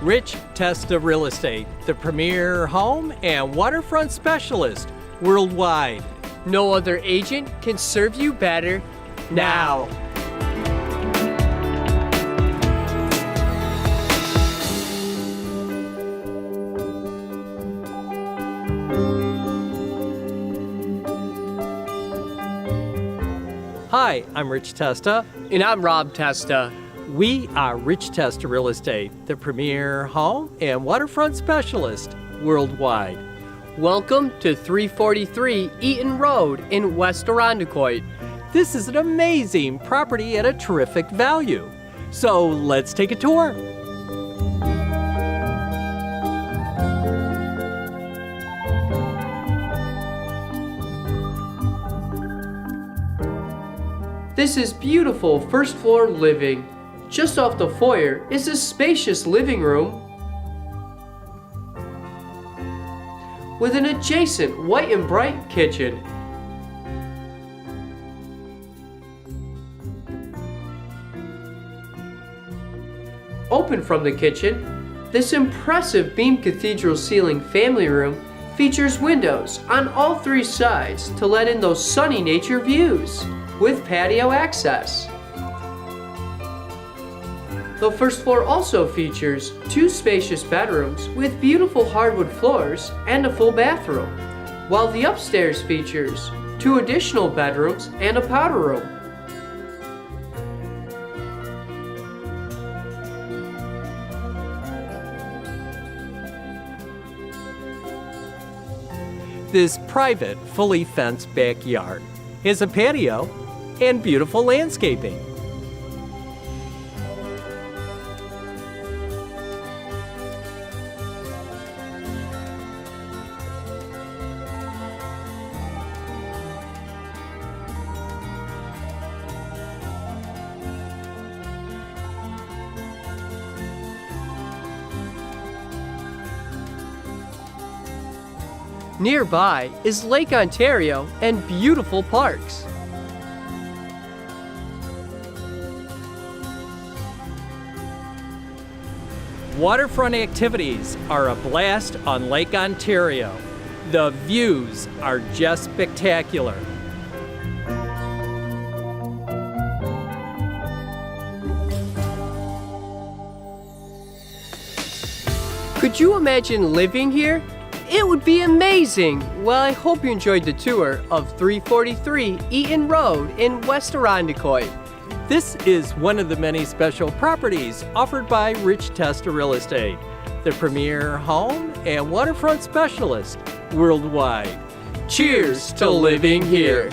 Rich Testa Real Estate, the premier home and waterfront specialist worldwide. No other agent can serve you better now. Hi, I'm Rich Testa. And I'm Rob Testa. We are Rich Testa Real Estate, the premier home and waterfront specialist worldwide. Welcome to 343 Eaton Road in West Irondequoit. This is an amazing property at a terrific value. So let's take a tour. This is beautiful first floor living. Just off the foyer is a spacious living room with an adjacent white and bright kitchen. Open from the kitchen, this impressive beam cathedral ceiling family room features windows on all three sides to let in those sunny nature views with patio access. The first floor also features two spacious bedrooms with beautiful hardwood floors and a full bathroom, while the upstairs features two additional bedrooms and a powder room. This private, fully fenced backyard has a patio and beautiful landscaping. Nearby is Lake Ontario and beautiful parks. Waterfront activities are a blast on Lake Ontario. The views are just spectacular. Could you imagine living here? It would be amazing! Well, I hope you enjoyed the tour of 343 Eaton Road in West Irondequoit. This is one of the many special properties offered by Rich Testa Real Estate, the premier home and waterfront specialist worldwide. Cheers to living here!